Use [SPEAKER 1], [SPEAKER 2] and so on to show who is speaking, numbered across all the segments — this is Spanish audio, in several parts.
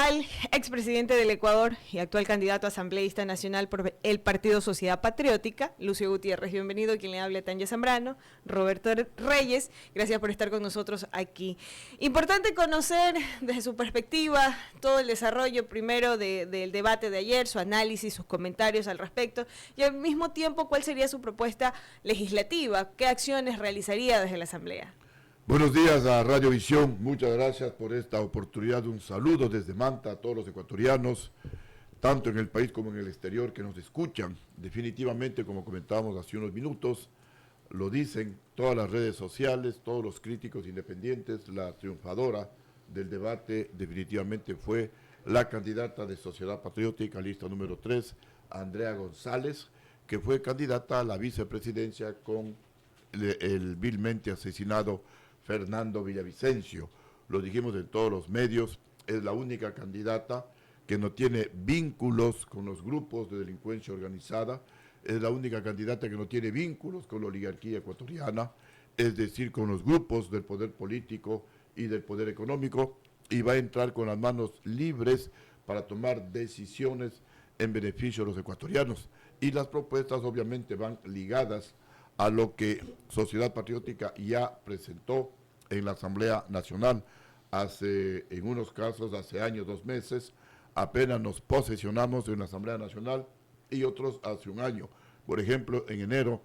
[SPEAKER 1] Vidal, expresidente del Ecuador y actual candidato asambleísta nacional por el Partido Sociedad Patriótica, Lucio Gutiérrez, bienvenido, quien le habla, Tanya Zambrano, Roberto Reyes, gracias por estar con nosotros aquí. Importante conocer desde su perspectiva todo el desarrollo primero del debate de ayer, su análisis, sus comentarios al respecto y al mismo tiempo cuál sería su propuesta legislativa, qué acciones realizaría desde la Asamblea.
[SPEAKER 2] Buenos días a Radio Visión, muchas gracias por esta oportunidad. Un saludo desde Manta a todos los ecuatorianos, tanto en el país como en el exterior, que nos escuchan. Definitivamente, como comentábamos hace unos minutos, lo dicen todas las redes sociales, todos los críticos independientes, la triunfadora del debate definitivamente fue la candidata de Sociedad Patriótica, lista número 3, Andrea González, que fue candidata a la vicepresidencia con el vilmente asesinado Fernando Villavicencio. Lo dijimos en todos los medios, es la única candidata que no tiene vínculos con los grupos de delincuencia organizada, es la única candidata que no tiene vínculos con la oligarquía ecuatoriana, es decir, con los grupos del poder político y del poder económico, y va a entrar con las manos libres para tomar decisiones en beneficio de los ecuatorianos. Y las propuestas obviamente van ligadas a lo que Sociedad Patriótica ya presentó en la Asamblea Nacional en unos casos hace años, 2 meses, apenas nos posesionamos en la Asamblea Nacional y otros hace un año. Por ejemplo, en enero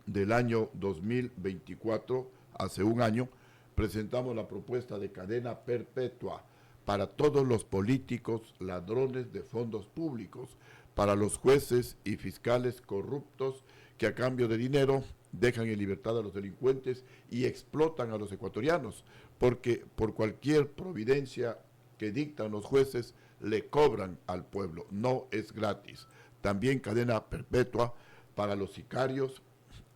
[SPEAKER 2] del año 2024, hace un año, presentamos la propuesta de cadena perpetua para todos los políticos ladrones de fondos públicos, para los jueces y fiscales corruptos que a cambio de dinero dejan en libertad a los delincuentes y explotan a los ecuatorianos, porque por cualquier providencia que dictan los jueces le cobran al pueblo, no es gratis. También cadena perpetua para los sicarios,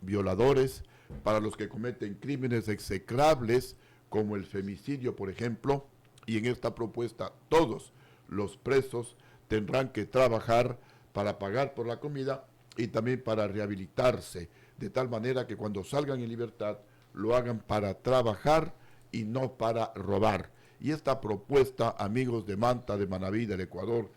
[SPEAKER 2] violadores, para los que cometen crímenes execrables como el femicidio, por ejemplo, y en esta propuesta todos los presos tendrán que trabajar para pagar por la comida y también para rehabilitarse, de tal manera que cuando salgan en libertad lo hagan para trabajar y no para robar. Y esta propuesta, amigos de Manta, de Manabí, del Ecuador,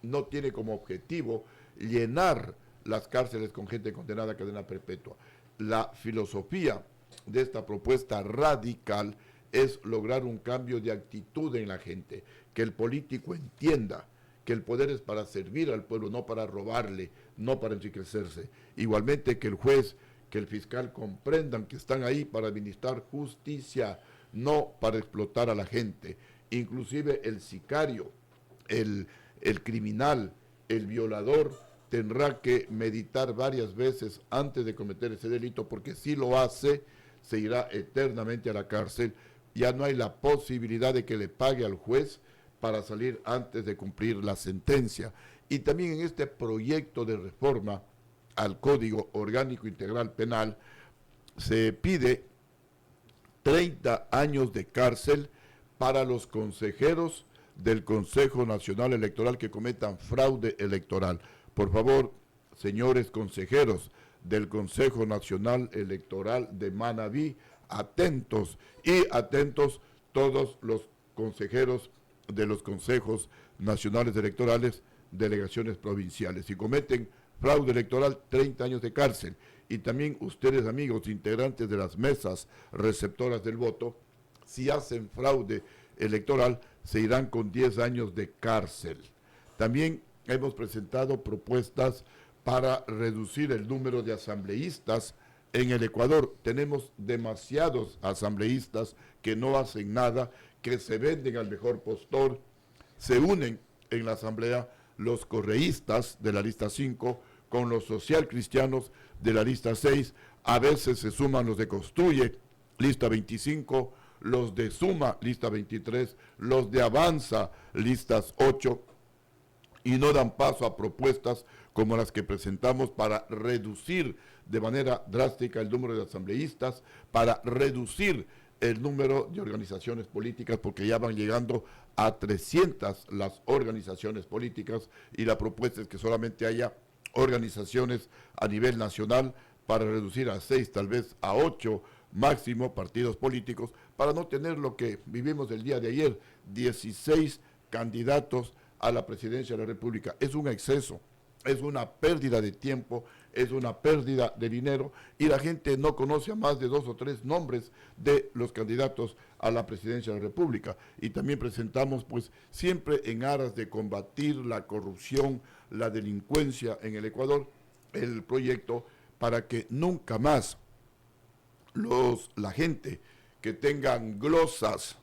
[SPEAKER 2] no tiene como objetivo llenar las cárceles con gente condenada a cadena perpetua. La filosofía de esta propuesta radical es lograr un cambio de actitud en la gente, que el político entienda que el poder es para servir al pueblo, no para robarle, no para enriquecerse. Igualmente que el juez, que el fiscal comprendan que están ahí para administrar justicia, no para explotar a la gente. Inclusive el sicario, el criminal, el violador, tendrá que meditar varias veces antes de cometer ese delito, porque si lo hace, se irá eternamente a la cárcel. Ya no hay la posibilidad de que le pague al juez para salir antes de cumplir la sentencia. Y también en este proyecto de reforma al Código Orgánico Integral Penal se pide 30 años de cárcel para los consejeros del Consejo Nacional Electoral que cometan fraude electoral. Por favor, señores consejeros del Consejo Nacional Electoral de Manabí, atentos y atentos todos los consejeros de los consejos nacionales electorales, delegaciones provinciales. Si cometen fraude electoral, 30 años de cárcel. Y también ustedes, amigos, integrantes de las mesas receptoras del voto, si hacen fraude electoral, se irán con 10 años de cárcel. También hemos presentado propuestas para reducir el número de asambleístas en el Ecuador. Tenemos demasiados asambleístas que no hacen nada, que se venden al mejor postor. Se unen en la asamblea los correístas de la lista 5 con los socialcristianos de la lista 6. A veces se suman los de Construye, lista 25, los de Suma, lista 23, los de Avanza, listas 8, y no dan paso a propuestas como las que presentamos para reducir de manera drástica el número de asambleístas, para reducir el número de organizaciones políticas, porque ya van llegando a 300 las organizaciones políticas, y la propuesta es que solamente haya organizaciones a nivel nacional para reducir a 6, tal vez a 8 máximo partidos políticos, para no tener lo que vivimos el día de ayer, 16 candidatos a la presidencia de la República. Es un exceso, es una pérdida de tiempo, es una pérdida de dinero y la gente no conoce a más de 2 o 3 nombres de los candidatos a la presidencia de la República. Y también presentamos, pues, siempre en aras de combatir la corrupción, la delincuencia en el Ecuador, el proyecto para que nunca más la gente que tengan glosas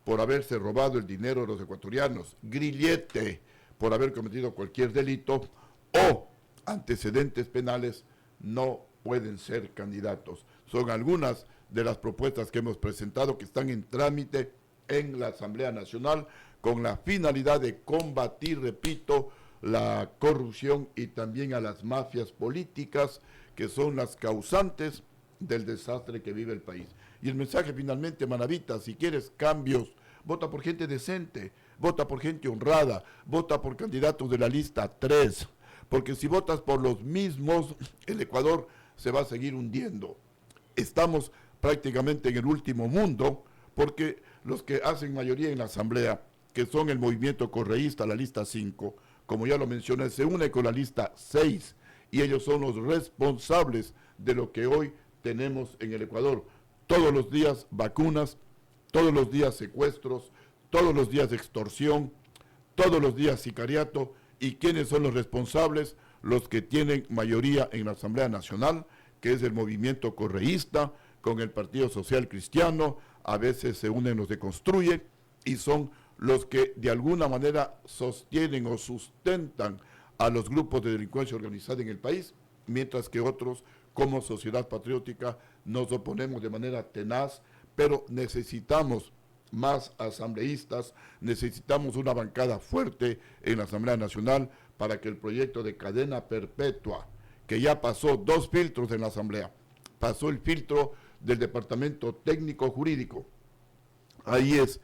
[SPEAKER 2] por haberse robado el dinero de los ecuatorianos, grillete por haber cometido cualquier delito o antecedentes penales, no pueden ser candidatos. Son algunas de las propuestas que hemos presentado que están en trámite en la Asamblea Nacional con la finalidad de combatir, repito, la corrupción y también a las mafias políticas que son las causantes del desastre que vive el país. Y el mensaje finalmente, Manavita, si quieres cambios, vota por gente decente, vota por gente honrada, vota por candidatos de la lista 3, porque si votas por los mismos, el Ecuador se va a seguir hundiendo. Estamos prácticamente en el último mundo, porque los que hacen mayoría en la Asamblea, que son el movimiento correísta, la lista 5, como ya lo mencioné, se une con la lista 6, y ellos son los responsables de lo que hoy tenemos en el Ecuador. Todos los días vacunas, todos los días secuestros, todos los días extorsión, todos los días sicariato. ¿Y quiénes son los responsables? Los que tienen mayoría en la Asamblea Nacional, que es el movimiento correísta, con el Partido Social Cristiano, a veces se unen los de Construye, y son los que de alguna manera sostienen o sustentan a los grupos de delincuencia organizada en el país, mientras que otros, como Sociedad Patriótica, nos oponemos de manera tenaz, pero necesitamos más asambleístas, necesitamos una bancada fuerte en la Asamblea Nacional para que el proyecto de cadena perpetua, que ya pasó 2 filtros en la Asamblea, pasó el filtro del Departamento Técnico Jurídico, ahí es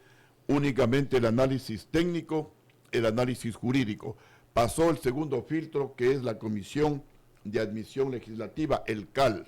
[SPEAKER 2] únicamente el análisis técnico, el análisis jurídico, pasó el segundo filtro que es la Comisión de Admisión Legislativa, el CAL,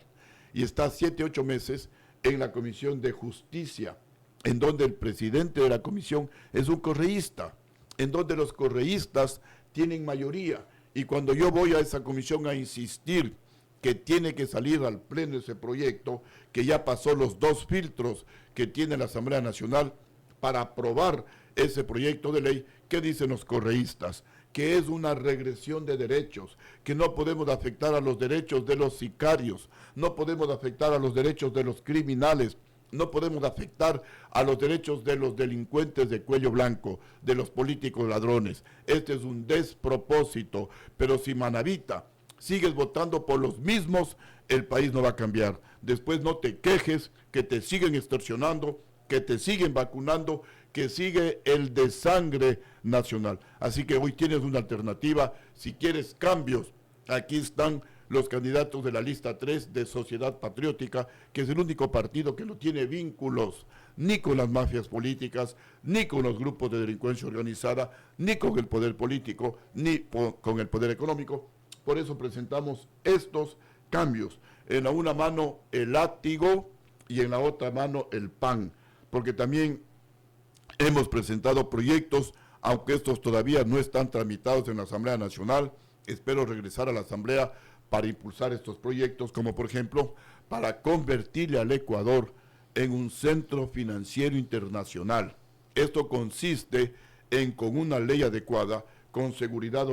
[SPEAKER 2] y está 7, 8 meses en la Comisión de Justicia, en donde el presidente de la comisión es un correísta, en donde los correístas tienen mayoría, y cuando yo voy a esa comisión a insistir que tiene que salir al pleno ese proyecto, que ya pasó los 2 filtros que tiene la Asamblea Nacional para aprobar ese proyecto de ley, ¿qué dicen los correístas? Que es una regresión de derechos, que no podemos afectar a los derechos de los sicarios, no podemos afectar a los derechos de los criminales, no podemos afectar a los derechos de los delincuentes de cuello blanco, de los políticos ladrones. Este es un despropósito, pero si Manavita sigues votando por los mismos, el país no va a cambiar. Después no te quejes que te siguen extorsionando, que te siguen vacunando, que sigue el desangre nacional. Así que hoy tienes una alternativa. Si quieres cambios, aquí están los candidatos de la lista 3 de Sociedad Patriótica, que es el único partido que no tiene vínculos ni con las mafias políticas, ni con los grupos de delincuencia organizada, ni con el poder político, ni con el poder económico. Por eso presentamos estos cambios. En la una mano el látigo y en la otra mano el pan, porque también hemos presentado proyectos, aunque estos todavía no están tramitados en la Asamblea Nacional. Espero regresar a la Asamblea para impulsar estos proyectos, como por ejemplo, para convertirle al Ecuador en un centro financiero internacional. Esto consiste en, con una ley adecuada, con seguridad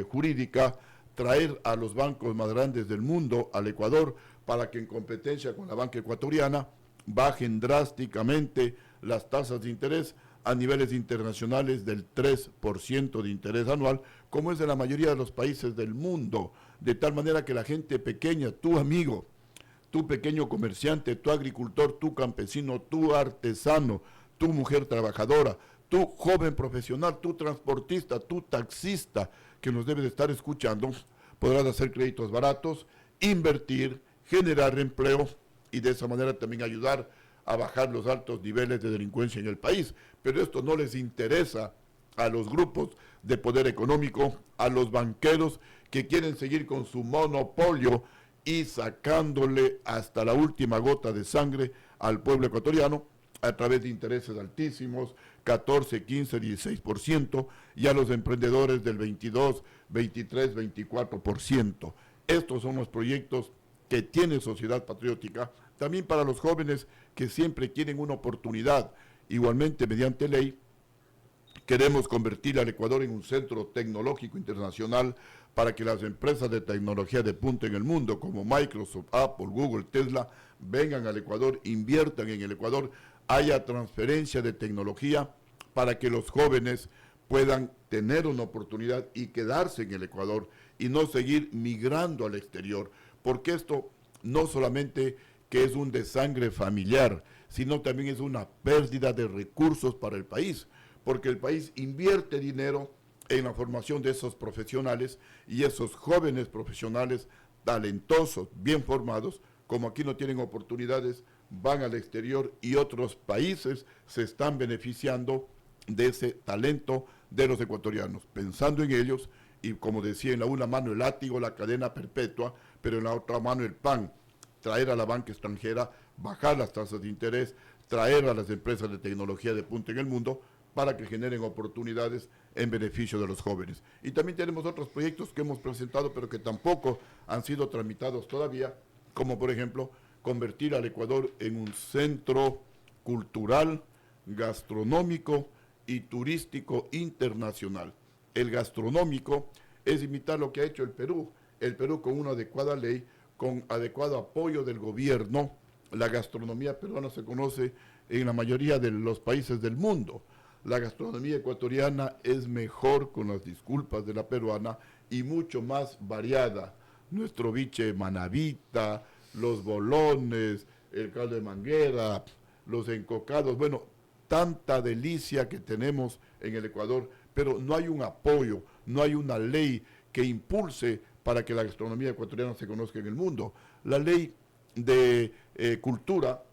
[SPEAKER 2] jurídica, traer a los bancos más grandes del mundo al Ecuador para que en competencia con la banca ecuatoriana bajen drásticamente las tasas de interés a niveles internacionales del 3% de interés anual, como es en la mayoría de los países del mundo, de tal manera que la gente pequeña, tu amigo, tu pequeño comerciante, tu agricultor, tu campesino, tu artesano, tu mujer trabajadora, tu joven profesional, tu transportista, tu taxista, que nos debe de estar escuchando, podrás hacer créditos baratos, invertir, generar empleo y de esa manera también ayudar a bajar los altos niveles de delincuencia en el país. Pero esto no les interesa a los grupos de poder económico, a los banqueros que quieren seguir con su monopolio y sacándole hasta la última gota de sangre al pueblo ecuatoriano, a través de intereses altísimos, 14, 15, 16%, y a los emprendedores del 22, 23, 24%. Estos son los proyectos que tiene Sociedad Patriótica, también para los jóvenes que siempre quieren una oportunidad. Igualmente, mediante ley, queremos convertir al Ecuador en un centro tecnológico internacional para que las empresas de tecnología de punta en el mundo, como Microsoft, Apple, Google, Tesla, vengan al Ecuador, inviertan en el Ecuador, haya transferencia de tecnología para que los jóvenes puedan tener una oportunidad y quedarse en el Ecuador y no seguir migrando al exterior, porque esto no solamente que es un desangre familiar, sino también es una pérdida de recursos para el país, porque el país invierte dinero en la formación de esos profesionales y esos jóvenes profesionales talentosos, bien formados, como aquí no tienen oportunidades, van al exterior y otros países se están beneficiando de ese talento de los ecuatorianos, pensando en ellos y como decía, en la una mano el látigo, la cadena perpetua, pero en la otra mano el pan, traer a la banca extranjera, bajar las tasas de interés, traer a las empresas de tecnología de punta en el mundo para que generen oportunidades en beneficio de los jóvenes. Y también tenemos otros proyectos que hemos presentado, pero que tampoco han sido tramitados todavía, como por ejemplo, convertir al Ecuador en un centro cultural, gastronómico y turístico internacional. El gastronómico es imitar lo que ha hecho el Perú con una adecuada ley, con adecuado apoyo del gobierno. La gastronomía peruana se conoce en la mayoría de los países del mundo. La gastronomía ecuatoriana es mejor, con las disculpas de la peruana, y mucho más variada. Nuestro biche manavita, los bolones, el caldo de manguera, los encocados, bueno, tanta delicia que tenemos en el Ecuador, pero no hay un apoyo, no hay una ley que impulse para que la gastronomía ecuatoriana se conozca en el mundo. La ley de cultura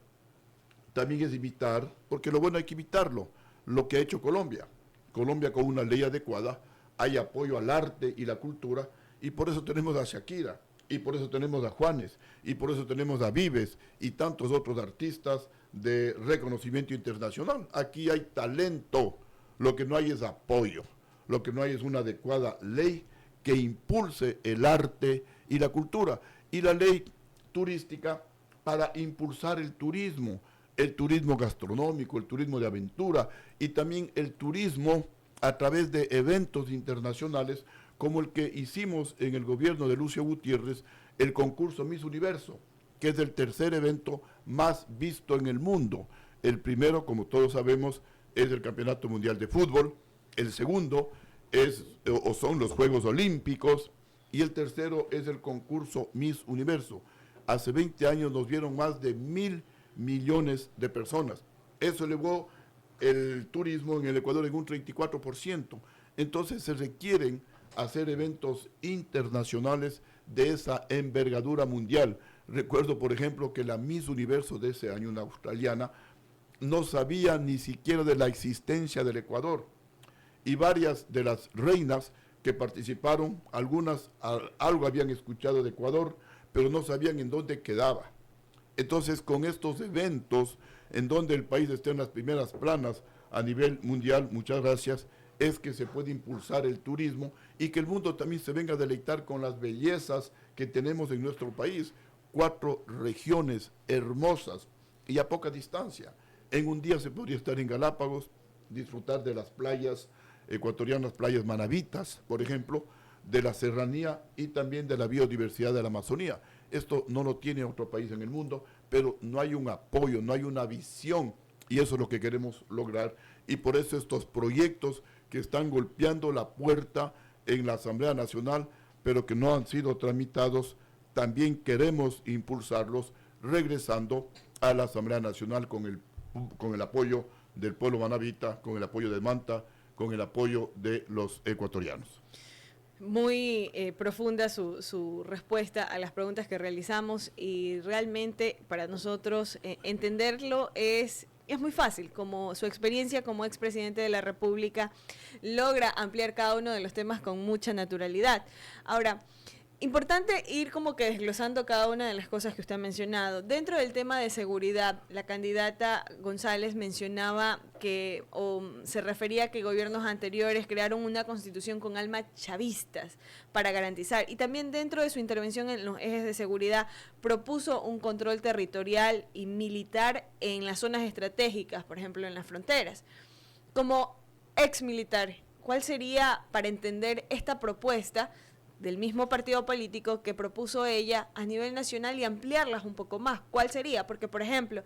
[SPEAKER 2] también es imitar, porque lo bueno hay que imitarlo, lo que ha hecho Colombia. Colombia con una ley adecuada, hay apoyo al arte y la cultura, y por eso tenemos a Shakira, y por eso tenemos a Juanes, y por eso tenemos a Vives, y tantos otros artistas de reconocimiento internacional. Aquí hay talento, lo que no hay es apoyo, lo que no hay es una adecuada ley que impulse el arte y la cultura, y la ley turística para impulsar el turismo gastronómico, el turismo de aventura y también el turismo a través de eventos internacionales como el que hicimos en el gobierno de Lucio Gutiérrez, el concurso Miss Universo, que es el tercer evento más visto en el mundo. El primero, como todos sabemos, es el Campeonato Mundial de Fútbol, el segundo son los Juegos Olímpicos y el tercero es el concurso Miss Universo. Hace 20 años nos vieron más de 1.000 millones de personas. Eso elevó el turismo en el Ecuador en un 34%. Entonces se requieren hacer eventos internacionales de esa envergadura mundial. Recuerdo, por ejemplo, que la Miss Universo de ese año, una australiana, no sabía ni siquiera de la existencia del Ecuador. Y varias de las reinas que participaron, algunas algo habían escuchado de Ecuador, pero no sabían en dónde quedaba. Entonces, con estos eventos, en donde el país esté en las primeras planas a nivel mundial, muchas gracias, es que se puede impulsar el turismo y que el mundo también se venga a deleitar con las bellezas que tenemos en nuestro país. 4 regiones hermosas y a poca distancia. En un día se podría estar en Galápagos, disfrutar de las playas ecuatorianas, playas manavitas, por ejemplo, de la serranía y también de la biodiversidad de la Amazonía. Esto no lo tiene otro país en el mundo, pero no hay un apoyo, no hay una visión, y eso es lo que queremos lograr. Y por eso estos proyectos que están golpeando la puerta en la Asamblea Nacional, pero que no han sido tramitados, también queremos impulsarlos regresando a la Asamblea Nacional con el apoyo del pueblo manavita, con el apoyo de Manta, con el apoyo de los ecuatorianos.
[SPEAKER 1] Muy profunda su respuesta a las preguntas que realizamos y realmente para nosotros entenderlo es muy fácil, como su experiencia como expresidente de la República logra ampliar cada uno de los temas con mucha naturalidad. Ahora, Importante ir como que desglosando cada una de las cosas que usted ha mencionado. Dentro del tema de seguridad, la candidata González mencionaba que, o se refería a que gobiernos anteriores crearon una constitución con alma chavistas para garantizar. Y también dentro de su intervención en los ejes de seguridad propuso un control territorial y militar en las zonas estratégicas, por ejemplo en las fronteras. Como ex militar, ¿cuál sería, para entender esta propuesta del mismo partido político que propuso ella a nivel nacional y ampliarlas un poco más? ¿Cuál sería? Porque, por ejemplo,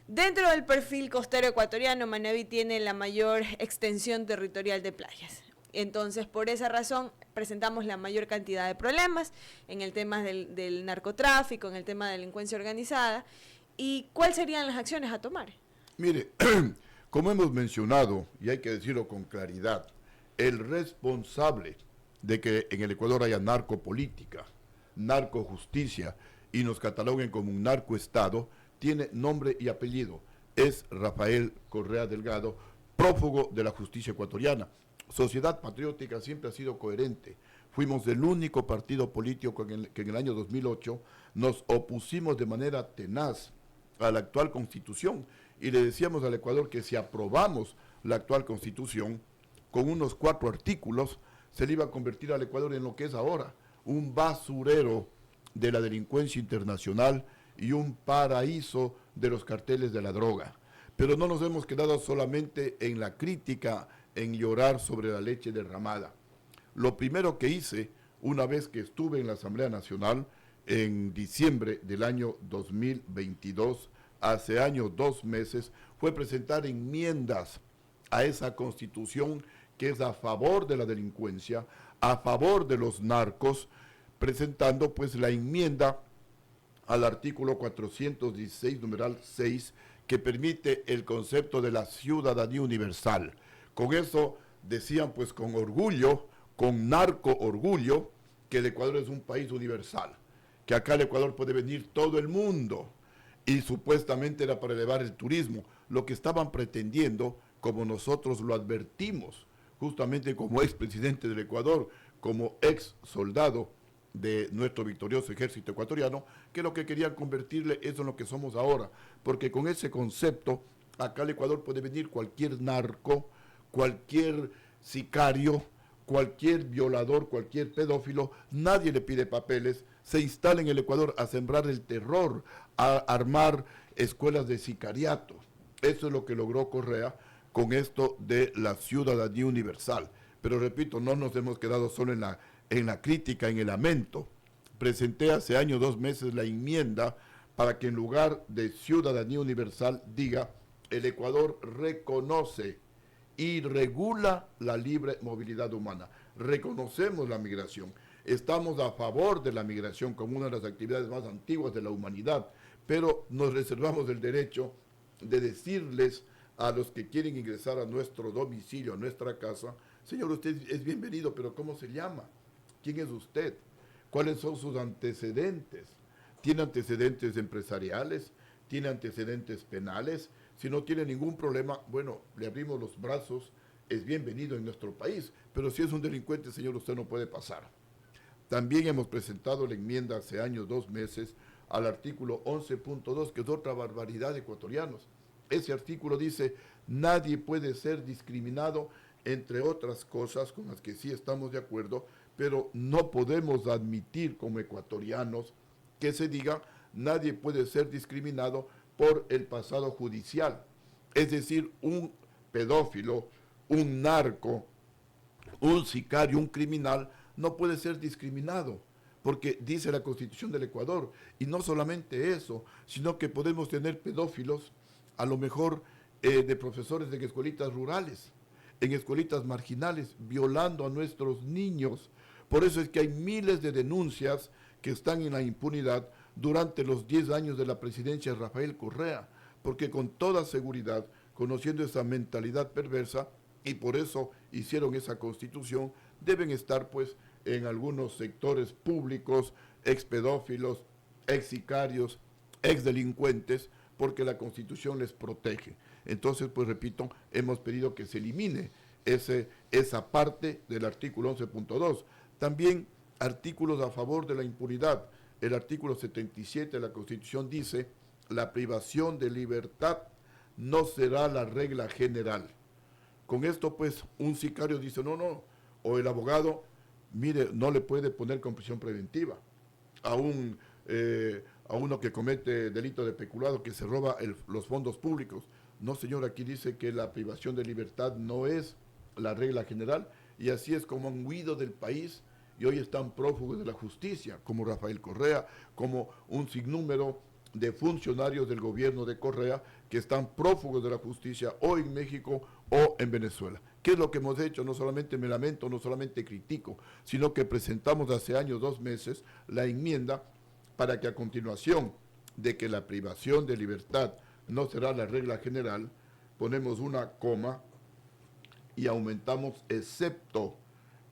[SPEAKER 1] dentro del perfil costero ecuatoriano, Manabí tiene la mayor extensión territorial de playas. Entonces, por esa razón, presentamos la mayor cantidad de problemas en el tema del narcotráfico, en el tema de delincuencia organizada. ¿Y cuáles serían las acciones a tomar?
[SPEAKER 2] Mire, como hemos mencionado, y hay que decirlo con claridad, el responsable de que en el Ecuador haya narcopolítica, narcojusticia y nos cataloguen como un narcoestado, tiene nombre y apellido. Es Rafael Correa Delgado, prófugo de la justicia ecuatoriana. Sociedad Patriótica siempre ha sido coherente. Fuimos el único partido político que en el año 2008 nos opusimos de manera tenaz a la actual constitución y le decíamos al Ecuador que si aprobamos la actual constitución con unos 4 artículos, se le iba a convertir al Ecuador en lo que es ahora, un basurero de la delincuencia internacional y un paraíso de los carteles de la droga. Pero no nos hemos quedado solamente en la crítica, en llorar sobre la leche derramada. Lo primero que hice, una vez que estuve en la Asamblea Nacional, en diciembre del año 2022, hace años 2 meses, fue presentar enmiendas a esa constitución que es a favor de la delincuencia, a favor de los narcos, presentando pues la enmienda al artículo 416, numeral 6, que permite el concepto de la ciudadanía universal. Con eso decían pues con orgullo, con narco orgullo, que el Ecuador es un país universal, que acá al Ecuador puede venir todo el mundo, y supuestamente era para elevar el turismo, lo que estaban pretendiendo, como nosotros lo advertimos, justamente como expresidente del Ecuador, como ex soldado de nuestro victorioso ejército ecuatoriano, que lo que querían convertirle eso en lo que somos ahora, porque con ese concepto, acá al Ecuador puede venir cualquier narco, cualquier sicario, cualquier violador, cualquier pedófilo, nadie le pide papeles, se instala en el Ecuador a sembrar el terror, a armar escuelas de sicariato. Eso es lo que logró Correa con esto de la ciudadanía universal. Pero repito, no nos hemos quedado solo en la crítica, en el lamento. Presenté hace año 2 meses la enmienda para que en lugar de ciudadanía universal diga el Ecuador reconoce y regula la libre movilidad humana. Reconocemos la migración. Estamos a favor de la migración como una de las actividades más antiguas de la humanidad, pero nos reservamos el derecho de decirles a los que quieren ingresar a nuestro domicilio, a nuestra casa, señor, usted es bienvenido, pero ¿cómo se llama? ¿Quién es usted? ¿Cuáles son sus antecedentes? ¿Tiene antecedentes empresariales? ¿Tiene antecedentes penales? Si no tiene ningún problema, bueno, le abrimos los brazos, es bienvenido en nuestro país, pero si es un delincuente, señor, usted no puede pasar. También hemos presentado la enmienda hace años, 2 meses, al artículo 11.2, que es otra barbaridad de ecuatorianos. Ese artículo dice, nadie puede ser discriminado, entre otras cosas con las que sí estamos de acuerdo, pero no podemos admitir como ecuatorianos que se diga, nadie puede ser discriminado por el pasado judicial. Es decir, un pedófilo, un narco, un sicario, un criminal, no puede ser discriminado, porque dice la Constitución del Ecuador. Y no solamente eso, sino que podemos tener pedófilos, a lo mejor de profesores de escuelitas rurales, en escuelitas marginales, violando a nuestros niños. Por eso es que hay miles de denuncias que están en la impunidad durante los 10 años de la presidencia de Rafael Correa, porque con toda seguridad, conociendo esa mentalidad perversa, y por eso hicieron esa constitución, deben estar pues en algunos sectores públicos, ex pedófilos, ex sicarios, ex delincuentes, porque la Constitución les protege. Entonces, pues repito, hemos pedido que se elimine esa parte del artículo 11.2. También artículos a favor de la impunidad. El artículo 77 de la Constitución dice: la privación de libertad no será la regla general. Con esto, pues, un sicario dice, no, o el abogado, mire, no le puede poner con prisión preventiva a uno que comete delito de peculado, que se roba los fondos públicos. No, señor, aquí dice que la privación de libertad no es la regla general, y así es como han huido del país y hoy están prófugos de la justicia, como Rafael Correa, como un sinnúmero de funcionarios del gobierno de Correa que están prófugos de la justicia o en México o en Venezuela. ¿Qué es lo que hemos hecho? No solamente me lamento, no solamente critico, sino que presentamos hace años, 2 meses, la enmienda para que a continuación de que la privación de libertad no será la regla general, ponemos una coma y aumentamos excepto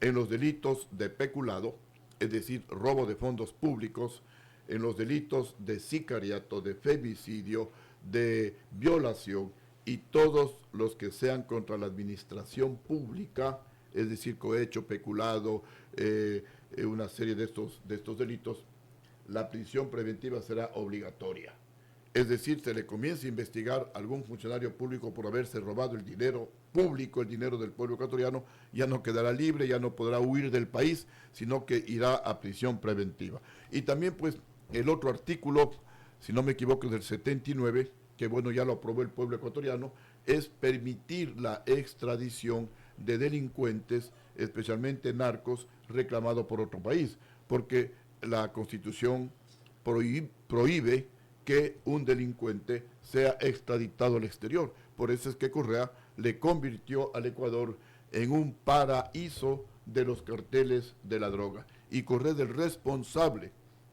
[SPEAKER 2] en los delitos de peculado, es decir, robo de fondos públicos, en los delitos de sicariato, de femicidio, de violación y todos los que sean contra la administración pública, es decir, cohecho, peculado, una serie de estos delitos, la prisión preventiva será obligatoria. Es decir, se le comienza a investigar a algún funcionario público por haberse robado el dinero público, el dinero del pueblo ecuatoriano, ya no quedará libre, ya no podrá huir del país, sino que irá a prisión preventiva. Y también, pues, el otro artículo, si no me equivoco, es del 79, que bueno, ya lo aprobó el pueblo ecuatoriano, es permitir la extradición de delincuentes, especialmente narcos, reclamados por otro país, porque la Constitución prohíbe que un delincuente sea extraditado al exterior. Por eso es que Correa le convirtió al Ecuador en un paraíso de los carteles de la droga. Y Correa es el responsable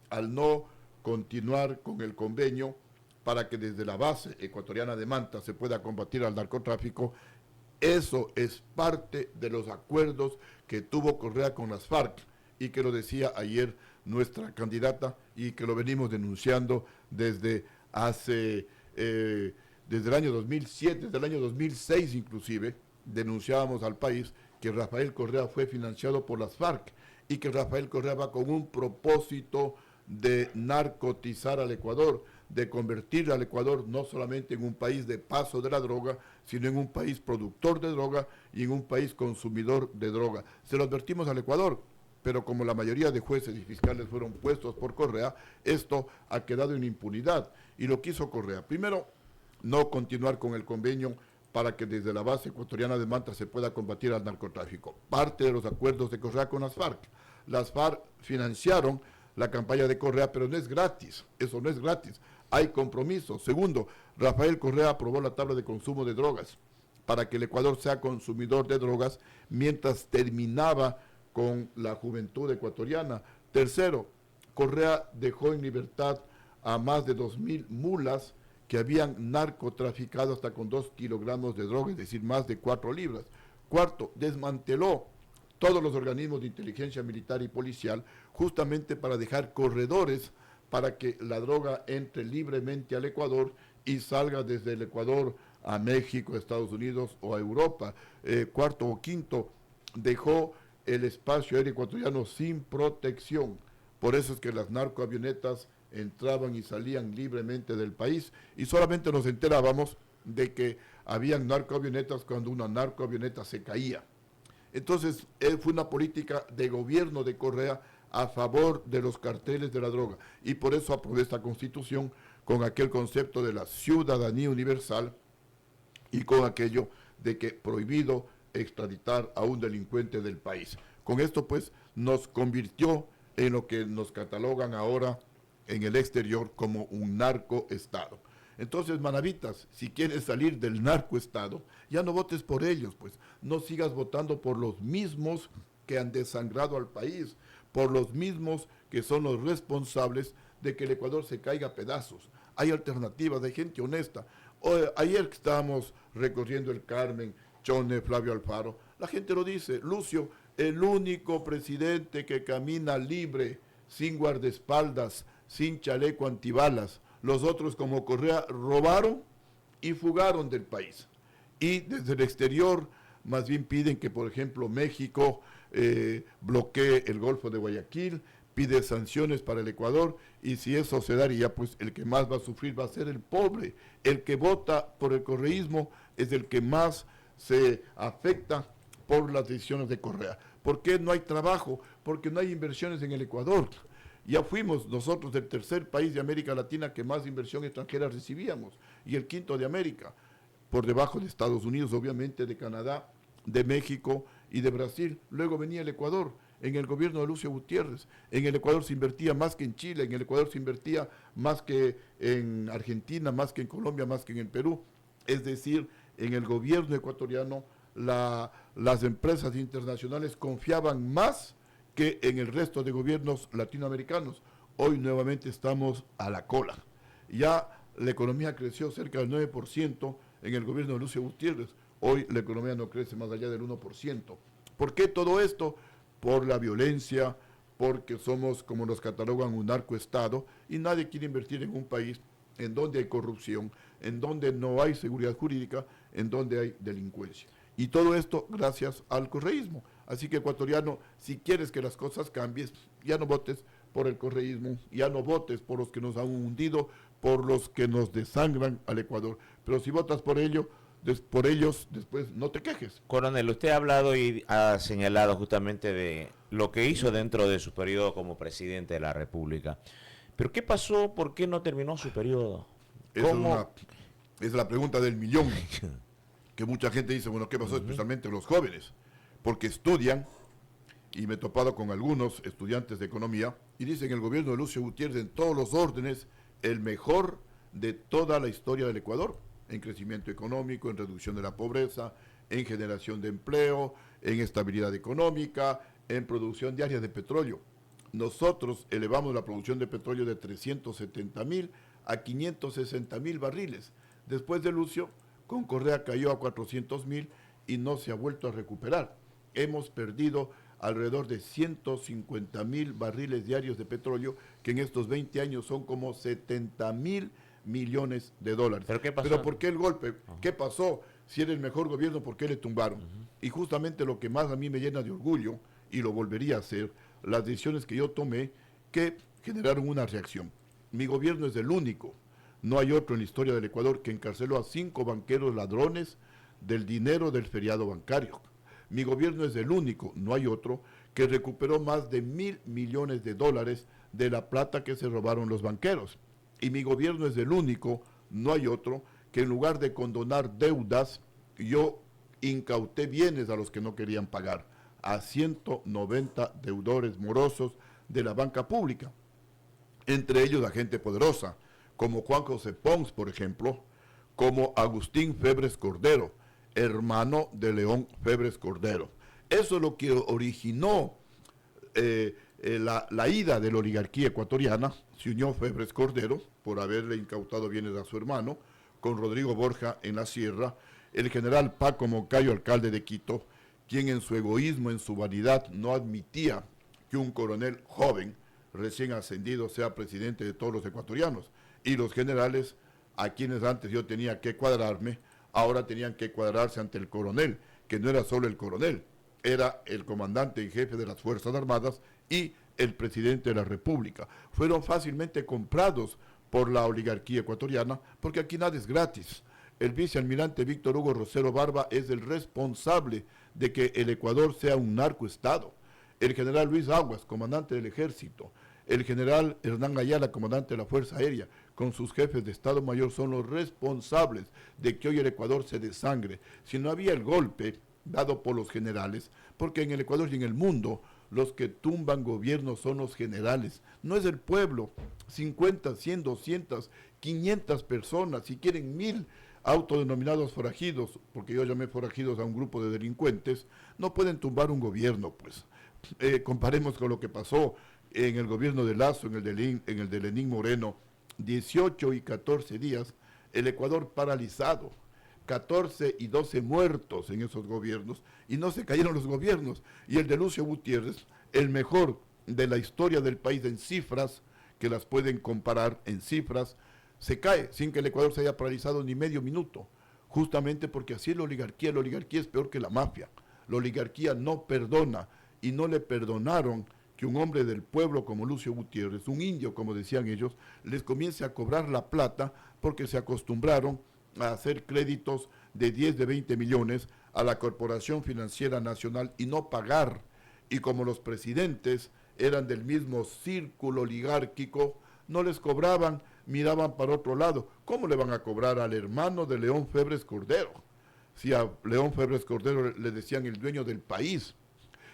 [SPEAKER 2] al no continuar con el convenio para que desde la base ecuatoriana de Manta se pueda combatir al narcotráfico. Eso es parte de los acuerdos que tuvo Correa con las FARC y que lo decía ayer nuestra candidata y que lo venimos denunciando desde el año 2007, desde el año 2006 inclusive, denunciábamos al país que Rafael Correa fue financiado por las FARC y que Rafael Correa va con un propósito de narcotizar al Ecuador, de convertir al Ecuador no solamente en un país de paso de la droga, sino en un país productor de droga y en un país consumidor de droga. Se lo advertimos al Ecuador, pero como la mayoría de jueces y fiscales fueron puestos por Correa, esto ha quedado en impunidad. Y lo quiso Correa. Primero, no continuar con el convenio para que desde la base ecuatoriana de Manta se pueda combatir al narcotráfico. Parte de los acuerdos de Correa con las FARC. Las FARC financiaron la campaña de Correa, pero no es gratis, eso no es gratis, hay compromisos. Segundo, Rafael Correa aprobó la tabla de consumo de drogas para que el Ecuador sea consumidor de drogas mientras terminaba con la juventud ecuatoriana. Tercero, Correa dejó en libertad a más de 2.000 mulas que habían narcotraficado hasta con 2 kilogramos de droga, es decir, más de 4 libras. Cuarto, desmanteló todos los organismos de inteligencia militar y policial, justamente para dejar corredores para que la droga entre libremente al Ecuador y salga desde el Ecuador a México, a Estados Unidos o a Europa. Cuarto o quinto, dejó el espacio aéreo ecuatoriano sin protección. Por eso es que las narcoavionetas entraban y salían libremente del país y solamente nos enterábamos de que habían narcoavionetas cuando una narcoavioneta se caía. Entonces, fue una política de gobierno de Correa a favor de los carteles de la droga. Y por eso aprobó esta Constitución con aquel concepto de la ciudadanía universal y con aquello de que prohibido extraditar a un delincuente del país. Con esto, pues, nos convirtió en lo que nos catalogan ahora en el exterior como un narcoestado. Entonces, manavitas, si quieres salir del narcoestado, ya no votes por ellos, pues. No sigas votando por los mismos que han desangrado al país, por los mismos que son los responsables de que el Ecuador se caiga a pedazos. Hay alternativas, hay gente honesta. Ayer que estábamos recorriendo el Carmen, Chone, Flavio Alfaro, la gente lo dice, Lucio, el único presidente que camina libre, sin guardaespaldas, sin chaleco antibalas. Los otros, como Correa, robaron y fugaron del país. Y desde el exterior más bien piden que, por ejemplo, México bloquee el Golfo de Guayaquil, pide sanciones para el Ecuador, y si eso se daría, pues el que más va a sufrir va a ser el pobre. El que vota por el correísmo es el que más se afecta por las decisiones de Correa. ¿Por qué no hay trabajo? Porque no hay inversiones en el Ecuador. Ya fuimos nosotros el tercer país de América Latina que más inversión extranjera recibíamos, y el quinto de América, por debajo de Estados Unidos, obviamente, de Canadá, de México y de Brasil. Luego venía el Ecuador, en el gobierno de Lucio Gutiérrez. En el Ecuador se invertía más que en Chile, en el Ecuador se invertía más que en Argentina, más que en Colombia, más que en el Perú. Es decir, en el gobierno ecuatoriano las empresas internacionales confiaban más que en el resto de gobiernos latinoamericanos. Hoy nuevamente estamos a la cola. Ya la economía creció cerca del 9% en el gobierno de Lucio Gutiérrez. Hoy la economía no crece más allá del 1%. ¿Por qué todo esto? Por la violencia, porque somos, como nos catalogan, un narcoestado, y nadie quiere invertir en un país en donde hay corrupción, en donde no hay seguridad jurídica, en donde hay delincuencia. Y todo esto gracias al correísmo. Así que, ecuatoriano, si quieres que las cosas cambien, ya no votes por el correísmo, ya no votes por los que nos han hundido, por los que nos desangran al Ecuador. Pero si votas por ellos, después no te quejes.
[SPEAKER 3] Coronel, usted ha hablado y ha señalado justamente de lo que hizo dentro de su periodo como presidente de la República. ¿Pero qué pasó? ¿Por qué no terminó su periodo?
[SPEAKER 2] Es la pregunta del millón, que mucha gente dice, bueno, ¿qué pasó? Especialmente los jóvenes, porque estudian, y me he topado con algunos estudiantes de economía, y dicen el gobierno de Lucio Gutiérrez en todos los órdenes, el mejor de toda la historia del Ecuador, en crecimiento económico, en reducción de la pobreza, en generación de empleo, en estabilidad económica, en producción diaria de petróleo. Nosotros elevamos la producción de petróleo de 370,000 a 560,000 barriles. Después de Lucio, con Correa cayó a 400,000 y no se ha vuelto a recuperar. Hemos perdido alrededor de 150,000 barriles diarios de petróleo, que en estos 20 años son como 70,000 millones de dólares.
[SPEAKER 3] ¿Pero qué pasó?
[SPEAKER 2] ¿Pero por qué el golpe? ¿Qué pasó? Si era el mejor gobierno, ¿por qué le tumbaron? Y justamente lo que más a mí me llena de orgullo, y lo volvería a hacer, las decisiones que yo tomé que generaron una reacción. Mi gobierno es el único, no hay otro en la historia del Ecuador, que encarceló a 5 banqueros ladrones del dinero del feriado bancario. Mi gobierno es el único, no hay otro, que recuperó más de 1,000 millones de dólares de la plata que se robaron los banqueros. Y mi gobierno es el único, no hay otro, que en lugar de condonar deudas, yo incauté bienes a los que no querían pagar, a 190 deudores morosos de la banca pública, entre ellos la gente poderosa, como Juan José Pons, por ejemplo, como Agustín Febres Cordero, hermano de León Febres Cordero. Eso es lo que originó la ida de la oligarquía ecuatoriana. Se unió Febres Cordero por haberle incautado bienes a su hermano, con Rodrigo Borja en la sierra, el general Paco Moncayo, alcalde de Quito, quien en su egoísmo, en su vanidad, no admitía que un coronel joven, recién ascendido, sea presidente de todos los ecuatorianos. Y los generales, a quienes antes yo tenía que cuadrarme, ahora tenían que cuadrarse ante el coronel, que no era solo el coronel, era el comandante en jefe de las Fuerzas Armadas y el presidente de la República. Fueron fácilmente comprados por la oligarquía ecuatoriana, porque aquí nada es gratis. El vicealmirante Víctor Hugo Rosero Barba es el responsable de que el Ecuador sea un narcoestado. El general Luis Aguas, comandante del ejército, el general Hernán Ayala, comandante de la Fuerza Aérea, con sus jefes de Estado Mayor, son los responsables de que hoy el Ecuador se desangre. Si no había el golpe dado por los generales, porque en el Ecuador y en el mundo los que tumban gobiernos son los generales, no es el pueblo. 50, 100, 200, 500 personas, si quieren 1,000 autodenominados forajidos, porque yo llamé forajidos a un grupo de delincuentes, no pueden tumbar un gobierno, pues. Comparemos con lo que pasó en el gobierno de Lazo, en el de Lenín Moreno, 18 y 14 días, el Ecuador paralizado, 14 y 12 muertos en esos gobiernos, y no se cayeron los gobiernos. Y el de Lucio Gutiérrez, el mejor de la historia del país en cifras, que las pueden comparar en cifras, se cae sin que el Ecuador se haya paralizado ni medio minuto. justamente porque así es la oligarquía es peor que la mafia. La oligarquía no perdona y no le perdonaron que un hombre del pueblo como Lucio Gutiérrez, un indio como decían ellos, les comience a cobrar la plata porque se acostumbraron a hacer créditos de 10, de 20 millones a la Corporación Financiera Nacional y no pagar. Y como los presidentes eran del mismo círculo oligárquico, no les cobraban, miraban para otro lado. ¿Cómo le van a cobrar al hermano de León Febres Cordero? Si a León Febres Cordero le decían el dueño del país.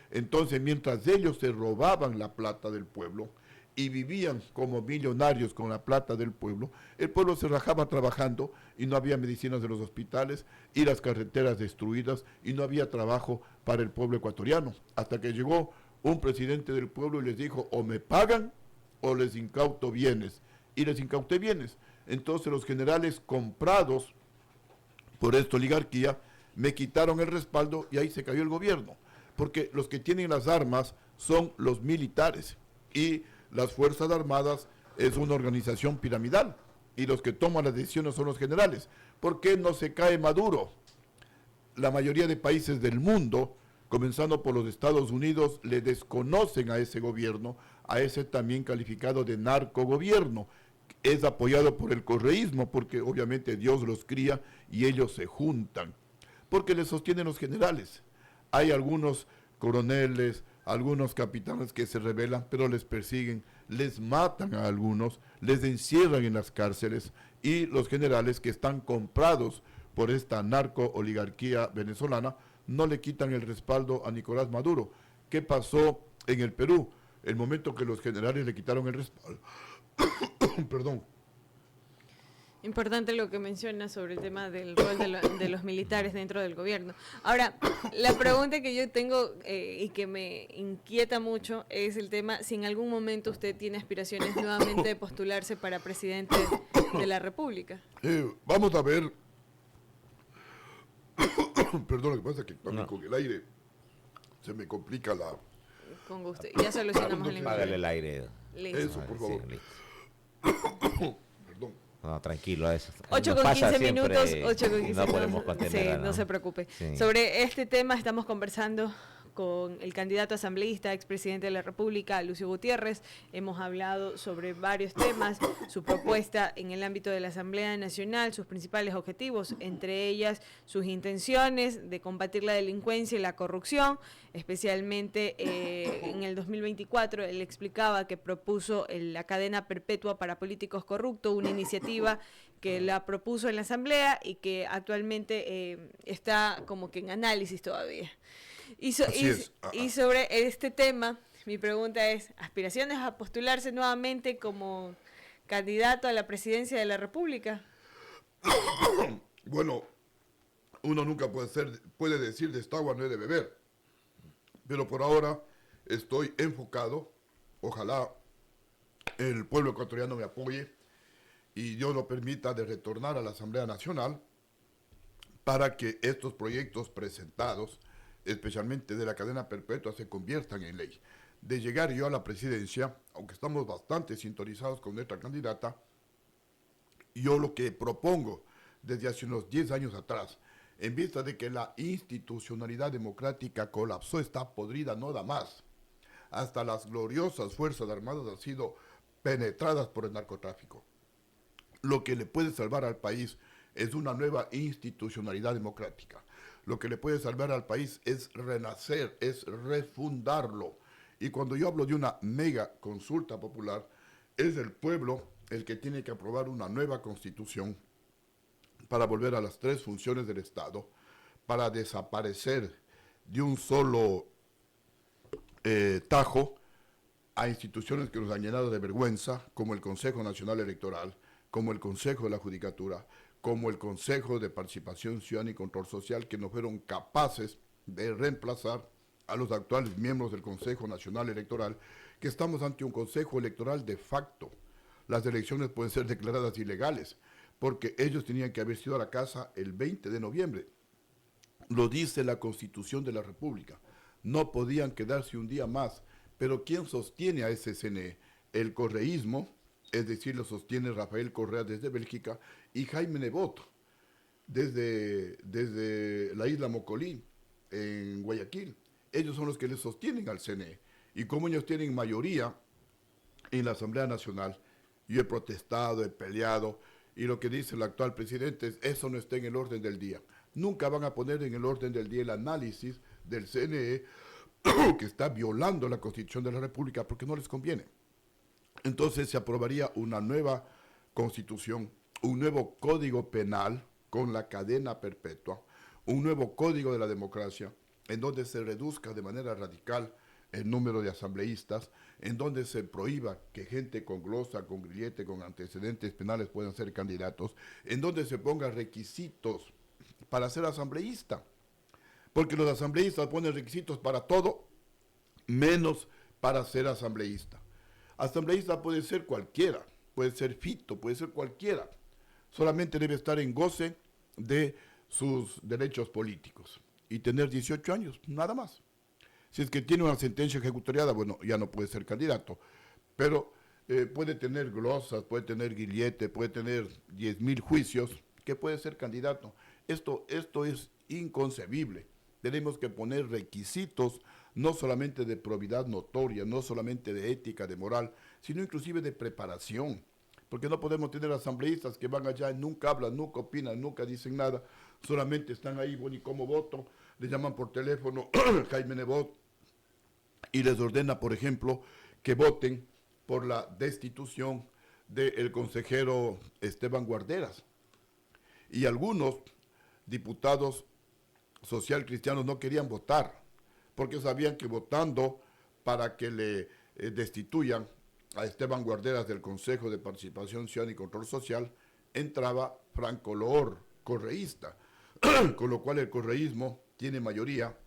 [SPEAKER 2] Entonces, mientras ellos se robaban la plata del pueblo y vivían como millonarios con la plata del pueblo, el pueblo se rajaba trabajando y no había medicinas de los hospitales y las carreteras destruidas y no había trabajo para el pueblo ecuatoriano. Hasta que llegó un presidente del pueblo y les dijo, o me pagan o les incauto bienes. Y les incauté bienes. Entonces los generales comprados por esta oligarquía me quitaron el respaldo y ahí se cayó el gobierno. Porque los que tienen las armas son los militares y las Fuerzas Armadas es una organización piramidal y los que toman las decisiones son los generales. ¿Por qué no se cae Maduro? La mayoría de países del mundo, comenzando por los Estados Unidos, le desconocen a ese gobierno, a ese también calificado de narcogobierno. Es apoyado por el correísmo porque obviamente Dios los cría y ellos se juntan. Porque le sostienen los generales. Hay algunos coroneles, algunos capitanes que se rebelan, pero les persiguen, les matan a algunos, les encierran en las cárceles y los generales que están comprados por esta narco-oligarquía venezolana no le quitan el respaldo a Nicolás Maduro. ¿Qué pasó en el Perú? El momento que los generales le quitaron el respaldo. Perdón.
[SPEAKER 1] Importante lo que menciona sobre el tema del rol de los militares dentro del gobierno. Ahora, la pregunta que yo tengo y que me inquieta mucho es el tema, si en algún momento usted tiene aspiraciones nuevamente de postularse para presidente de la República.
[SPEAKER 2] Vamos a ver. Perdón, lo que pasa es que también con el aire se me complica la...
[SPEAKER 1] Con gusto. Ya solucionamos el
[SPEAKER 3] Págale el aire.
[SPEAKER 1] Listo.
[SPEAKER 2] Eso, por favor.
[SPEAKER 3] Sí,
[SPEAKER 2] Perdón.
[SPEAKER 3] no, tranquilo, eso.
[SPEAKER 1] 8
[SPEAKER 3] Nos
[SPEAKER 1] con
[SPEAKER 3] pasa
[SPEAKER 1] 15
[SPEAKER 3] siempre
[SPEAKER 1] minutos,
[SPEAKER 3] y
[SPEAKER 1] 8 con 15
[SPEAKER 3] no podemos
[SPEAKER 1] minutos.
[SPEAKER 3] contener.
[SPEAKER 1] Sí, no se preocupe.
[SPEAKER 3] Sí.
[SPEAKER 1] Sobre este tema estamos conversando con el candidato asambleísta, expresidente de la República, Lucio Gutiérrez. Hemos hablado sobre varios temas, su propuesta en el ámbito de la Asamblea Nacional, sus principales objetivos, entre ellas sus intenciones de combatir la delincuencia y la corrupción, especialmente en el 2024 él explicaba que propuso la cadena perpetua para políticos corruptos, una iniciativa que la propuso en la Asamblea y que actualmente está como que en análisis todavía. Y sobre este tema, mi pregunta es, ¿aspiraciones a postularse nuevamente como candidato a la presidencia de la República?
[SPEAKER 2] Bueno, uno nunca puede decir de esta agua no he de beber, pero por ahora estoy enfocado, ojalá el pueblo ecuatoriano me apoye y Dios lo permita de retornar a la Asamblea Nacional para que estos proyectos presentados, especialmente de la cadena perpetua, se conviertan en ley. De llegar yo a la presidencia, aunque estamos bastante sintonizados con nuestra candidata, yo lo que propongo desde hace unos 10 años atrás, en vista de que la institucionalidad democrática colapsó, está podrida, no da más. Hasta las gloriosas Fuerzas Armadas han sido penetradas por el narcotráfico. Lo que le puede salvar al país es una nueva institucionalidad democrática. Lo que le puede salvar al país es renacer, es refundarlo. Y cuando yo hablo de una mega consulta popular, es el pueblo el que tiene que aprobar una nueva constitución para volver a las 3 funciones del Estado, para desaparecer de un solo tajo a instituciones que nos han llenado de vergüenza, como el Consejo Nacional Electoral, como el Consejo de la Judicatura, como el Consejo de Participación Ciudadana y Control Social, que no fueron capaces de reemplazar a los actuales miembros del Consejo Nacional Electoral, que estamos ante un Consejo Electoral de facto. Las elecciones pueden ser declaradas ilegales, porque ellos tenían que haber sido a la casa el 20 de noviembre. Lo dice la Constitución de la República. No podían quedarse un día más. Pero ¿quién sostiene a ese CNE? El correísmo, es decir, lo sostiene Rafael Correa desde Bélgica y Jaime Nebot desde la isla Mocolí, en Guayaquil. Ellos son los que le sostienen al CNE. Y como ellos tienen mayoría en la Asamblea Nacional, yo he protestado, he peleado, y lo que dice el actual presidente es, eso no está en el orden del día. Nunca van a poner en el orden del día el análisis del CNE, que está violando la Constitución de la República, porque no les conviene. Entonces se aprobaría una nueva Constitución, un nuevo Código Penal con la cadena perpetua, un nuevo Código de la Democracia, en donde se reduzca de manera radical el número de asambleístas, en donde se prohíba que gente con glosa, con grillete, con antecedentes penales puedan ser candidatos, en donde se pongan requisitos para ser asambleísta, porque los asambleístas ponen requisitos para todo, menos para ser asambleísta. Asambleísta puede ser cualquiera, puede ser fito, puede ser cualquiera, solamente debe estar en goce de sus derechos políticos y tener 18 años, nada más. Si es que tiene una sentencia ejecutoriada, bueno, ya no puede ser candidato, pero puede tener glosas, puede tener grillete, puede tener 10.000 juicios, que puede ser candidato. Esto es inconcebible. Tenemos que poner requisitos, no solamente de probidad notoria, no solamente de ética, de moral, sino inclusive de preparación. Porque no podemos tener asambleístas que van allá y nunca hablan, nunca opinan, nunca dicen nada, solamente están ahí, bueno, ¿y cómo voto? Le llaman por teléfono Jaime Nebot y les ordena, por ejemplo, que voten por la destitución del consejero Esteban Guarderas. Y algunos diputados social cristianos no querían votar, porque sabían que votando para que le destituyan a Esteban Guarderas del Consejo de Participación Ciudadana y Control Social, entraba Franco Loor, correísta, con lo cual el correísmo tiene mayoría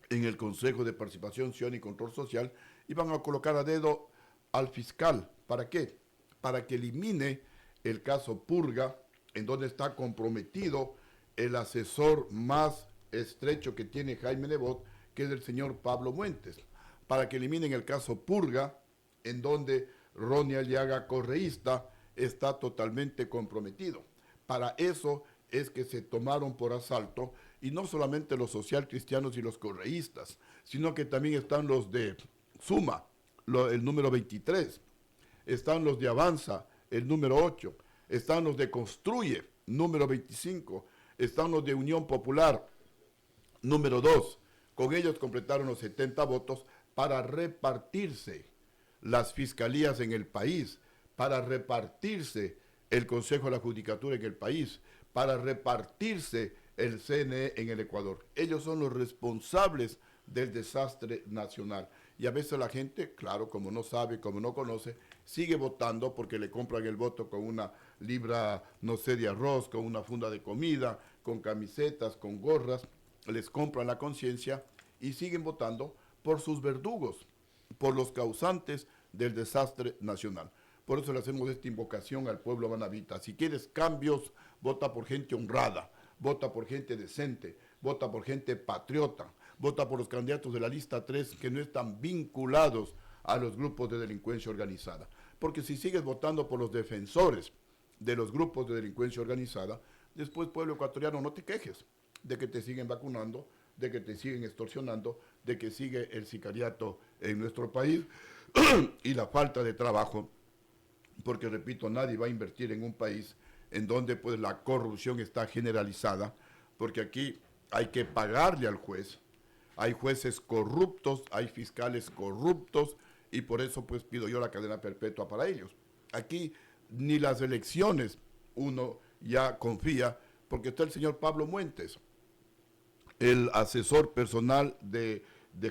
[SPEAKER 2] en el Consejo de Participación Ciudadana y Control Social, y van a colocar a dedo al fiscal. ¿Para qué? Para que elimine el caso Purga, en donde está comprometido el asesor más estrecho que tiene Jaime Nebot, que es el señor Pablo Muentes. Para que eliminen el caso Purga, en donde Ronnie Aliaga, correísta, está totalmente comprometido. Para eso es que se tomaron por asalto, y no solamente los social cristianos y los correístas, sino que también están los de Suma, el número 23, están los de Avanza, el número 8, están los de Construye, número 25, están los de Unión Popular, número 2. Con ellos completaron los 70 votos para repartirse las fiscalías en el país, para repartirse el Consejo de la Judicatura en el país, para repartirse el CNE en el Ecuador. Ellos son los responsables del desastre nacional. Y a veces la gente, claro, como no sabe, como no conoce, sigue votando porque le compran el voto con una libra, no sé, de arroz, con una funda de comida, con camisetas, con gorras, les compran la conciencia y siguen votando por sus verdugos, por los causantes del desastre nacional. Por eso le hacemos esta invocación al pueblo manabita. Si quieres cambios, vota por gente honrada, vota por gente decente, vota por gente patriota, vota por los candidatos de la lista 3 que no están vinculados a los grupos de delincuencia organizada. Porque si sigues votando por los defensores de los grupos de delincuencia organizada, después, pueblo ecuatoriano, no te quejes de que te siguen vacunando, de que te siguen extorsionando, de que sigue el sicariato en nuestro país y la falta de trabajo, porque, repito, nadie va a invertir en un país en donde pues la corrupción está generalizada, porque aquí hay que pagarle al juez, hay jueces corruptos, hay fiscales corruptos, y por eso pues pido yo la cadena perpetua para ellos. Aquí ni las elecciones uno ya confía, porque está el señor Pablo Muentes, el asesor personal de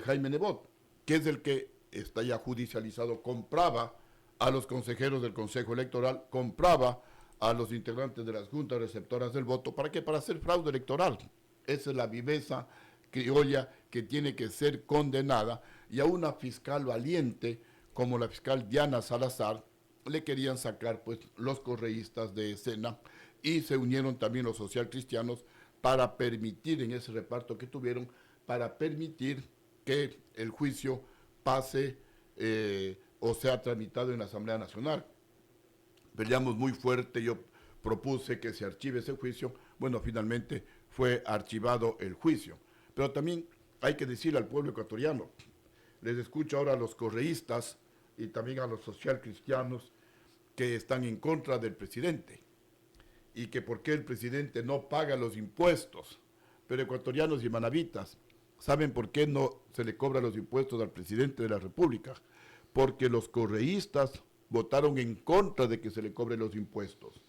[SPEAKER 2] Jaime Nebot, que es el que está ya judicializado, compraba a los consejeros del Consejo Electoral, compraba a los integrantes de las juntas receptoras del voto. ¿Para qué? Para hacer fraude electoral. Esa es la viveza criolla que tiene que ser condenada, y a una fiscal valiente como la fiscal Diana Salazar le querían sacar pues los correístas de escena, y se unieron también los socialcristianos para permitir, en ese reparto que tuvieron, para permitir que el juicio pase o sea tramitado en la Asamblea Nacional. Peleamos muy fuerte, yo propuse que se archive ese juicio. Bueno, finalmente fue archivado el juicio. Pero también hay que decirle al pueblo ecuatoriano, les escucho ahora a los correístas y también a los socialcristianos que están en contra del presidente y que por qué el presidente no paga los impuestos. Pero ecuatorianos y manavitas, ¿saben por qué no se le cobra los impuestos al presidente de la República? Porque los correístas votaron en contra de que se le cobren los impuestos.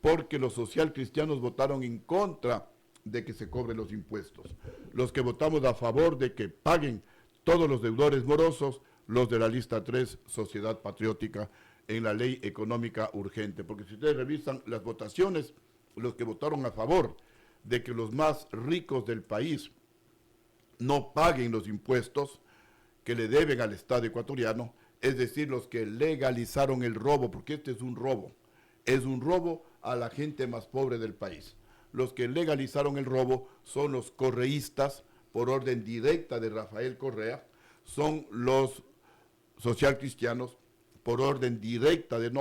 [SPEAKER 2] Porque los socialcristianos votaron en contra de que se cobren los impuestos. Los que votamos a favor de que paguen todos los deudores morosos, los de la lista 3, Sociedad Patriótica, en la ley económica urgente. Porque si ustedes revisan las votaciones, los que votaron a favor de que los más ricos del país no paguen los impuestos que le deben al Estado ecuatoriano, es decir, los que legalizaron el robo, porque este es un robo a la gente más pobre del país. Los que legalizaron el robo son los correístas, por orden directa de Rafael Correa, son los socialcristianos, por orden directa de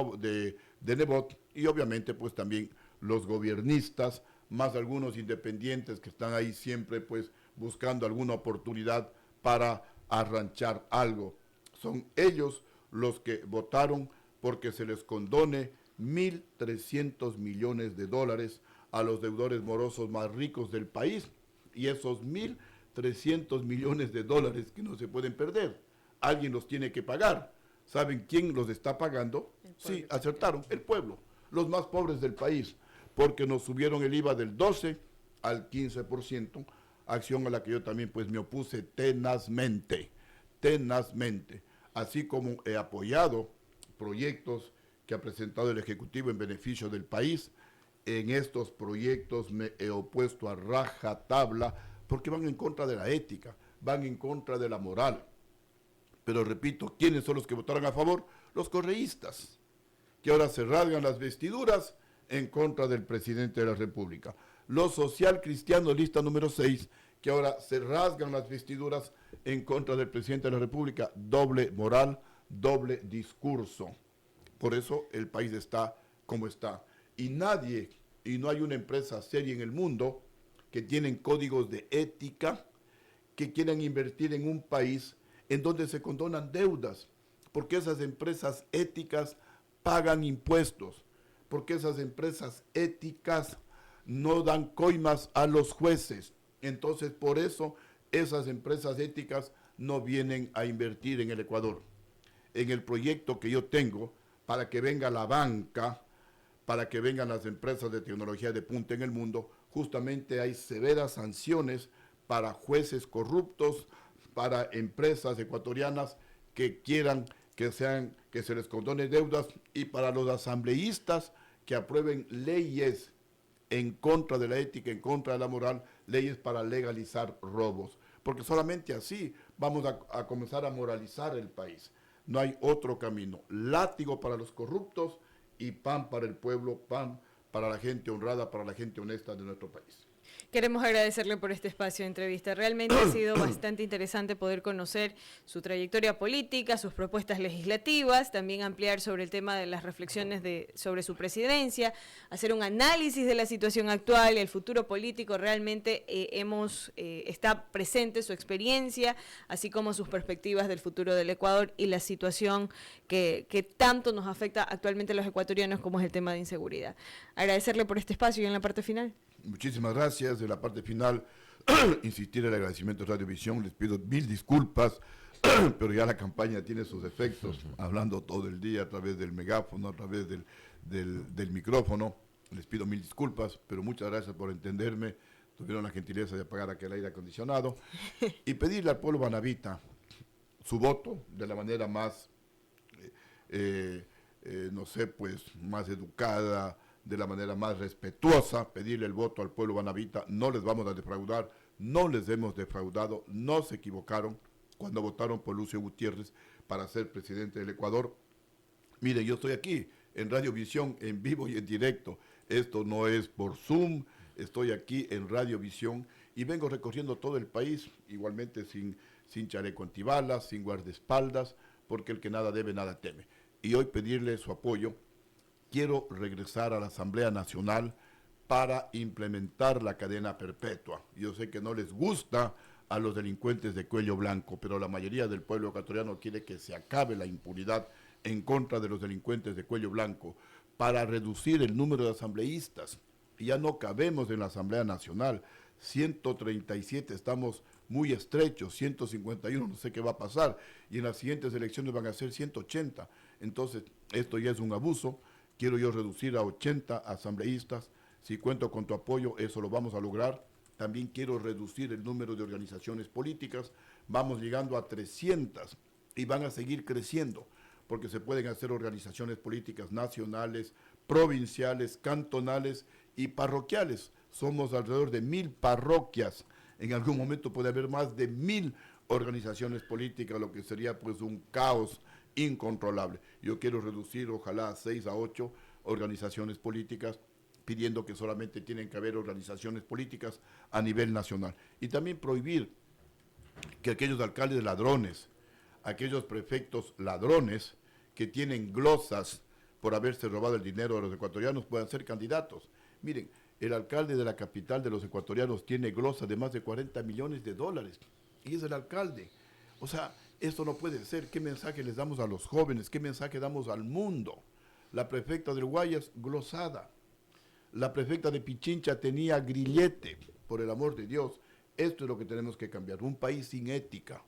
[SPEAKER 2] Nebot, y obviamente pues también los gobiernistas, más algunos independientes que están ahí siempre pues buscando alguna oportunidad para arranchar algo. Son ellos los que votaron porque se les condone 1.300 millones de dólares a los deudores morosos más ricos del país, y esos 1.300 millones de dólares que no se pueden perder, alguien los tiene que pagar. ¿Saben quién los está pagando? Sí, acertaron, el pueblo, los más pobres del país, porque nos subieron el IVA del 12 al 15%, acción a la que yo también pues me opuse tenazmente, así como he apoyado proyectos que ha presentado el Ejecutivo en beneficio del país. En estos proyectos me he opuesto a rajatabla porque van en contra de la ética, van en contra de la moral. Pero repito, ¿quiénes son los que votaron a favor? Los correístas, que ahora se rasgan las vestiduras en contra del presidente de la República. Los socialcristianos, lista número 6, que ahora se rasgan las vestiduras en contra del presidente de la República. Doble moral, doble discurso. Por eso el país está como está. Y nadie, y no hay una empresa seria en el mundo que tienen códigos de ética que quieran invertir en un país en donde se condonan deudas, porque esas empresas éticas pagan impuestos, porque esas empresas éticas no dan coimas a los jueces. Entonces, por eso esas empresas éticas no vienen a invertir en el Ecuador. En el proyecto que yo tengo, para que venga la banca, para que vengan las empresas de tecnología de punta en el mundo, justamente hay severas sanciones para jueces corruptos, para empresas ecuatorianas que quieran que se les condone deudas, y para los asambleístas que aprueben leyes en contra de la ética, en contra de la moral, leyes para legalizar robos. Porque solamente así vamos a comenzar a moralizar el país. No hay otro camino. Látigo para los corruptos y pan para el pueblo, pan para la gente honrada, para la gente honesta de nuestro país.
[SPEAKER 1] Queremos agradecerle por este espacio de entrevista. Realmente ha sido bastante interesante poder conocer su trayectoria política, sus propuestas legislativas, también ampliar sobre el tema de las reflexiones sobre su presidencia, hacer un análisis de la situación actual, el futuro político. Realmente está presente su experiencia, así como sus perspectivas del futuro del Ecuador y la situación que tanto nos afecta actualmente a los ecuatorianos, como es el tema de inseguridad. Agradecerle por este espacio y en la parte final.
[SPEAKER 2] Muchísimas gracias. De la parte final, insistir en el agradecimiento de Radiovisión. Les pido 1000 disculpas, pero ya la campaña tiene sus efectos, hablando todo el día a través del megáfono, a través del micrófono. Les pido 1000 disculpas, pero muchas gracias por entenderme. Tuvieron la gentileza de apagar aquel aire acondicionado y pedirle al pueblo manabita su voto de la manera más, no sé, pues más educada, de la manera más respetuosa, pedirle el voto al pueblo manabita. No les vamos a defraudar, no les hemos defraudado, no se equivocaron cuando votaron por Lucio Gutiérrez para ser presidente del Ecuador. Miren, yo estoy aquí en Radiovisión, en vivo y en directo. Esto no es por Zoom, estoy aquí en Radiovisión y vengo recorriendo todo el país, igualmente sin chaleco antibalas, sin guardaespaldas, porque el que nada debe, nada teme. Y hoy pedirle su apoyo quiero regresar a la Asamblea Nacional para implementar la cadena perpetua. Yo sé que no les gusta a los delincuentes de cuello blanco, pero la mayoría del pueblo ecuatoriano quiere que se acabe la impunidad en contra de los delincuentes de cuello blanco para reducir el número de asambleístas. Ya no cabemos en la Asamblea Nacional, 137 estamos muy estrechos, 151 no sé qué va a pasar, y en las siguientes elecciones van a ser 180, entonces esto ya es un abuso. Quiero yo reducir a 80 asambleístas, si cuento con tu apoyo eso lo vamos a lograr. También quiero reducir el número de organizaciones políticas, vamos llegando a 300 y van a seguir creciendo, porque se pueden hacer organizaciones políticas nacionales, provinciales, cantonales y parroquiales. Somos alrededor de 1000 parroquias. En algún momento puede haber más de 1000 organizaciones políticas, lo que sería pues un caos incontrolable. Yo quiero reducir ojalá a 6 a 8 organizaciones políticas, pidiendo que solamente tienen que haber organizaciones políticas a nivel nacional. Y también prohibir que aquellos alcaldes ladrones, aquellos prefectos ladrones que tienen glosas por haberse robado el dinero de los ecuatorianos puedan ser candidatos. Miren, el alcalde de la capital de los ecuatorianos tiene glosa de más de 40 millones de dólares y es el alcalde. O sea, esto no puede ser. ¿Qué mensaje les damos a los jóvenes? ¿Qué mensaje damos al mundo? La prefecta del Guayas, glosada. La prefecta de Pichincha tenía grillete, por el amor de Dios. Esto es lo que tenemos que cambiar. Un país sin ética,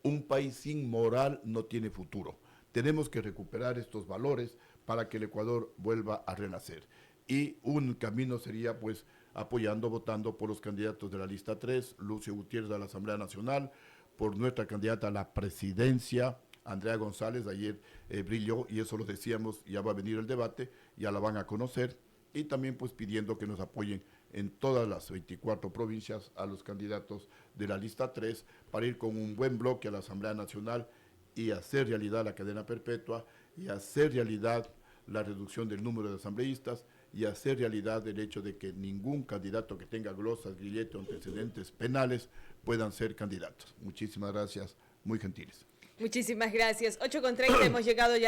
[SPEAKER 2] un país sin moral no tiene futuro. Tenemos que recuperar estos valores para que el Ecuador vuelva a renacer. Y un camino sería pues apoyando, votando por los candidatos de la lista 3, Lucio Gutiérrez a la Asamblea Nacional, por nuestra candidata a la presidencia, Andrea González, ayer brilló y eso lo decíamos, ya va a venir el debate, ya la van a conocer, y también pues pidiendo que nos apoyen en todas las 24 provincias a los candidatos de la lista 3 para ir con un buen bloque a la Asamblea Nacional y hacer realidad la cadena perpetua y hacer realidad la reducción del número de asambleístas y hacer realidad el hecho de que ningún candidato que tenga glosas, grillete o antecedentes penales puedan ser candidatos. Muchísimas gracias, muy gentiles.
[SPEAKER 1] Muchísimas gracias. 8:30 hemos llegado ya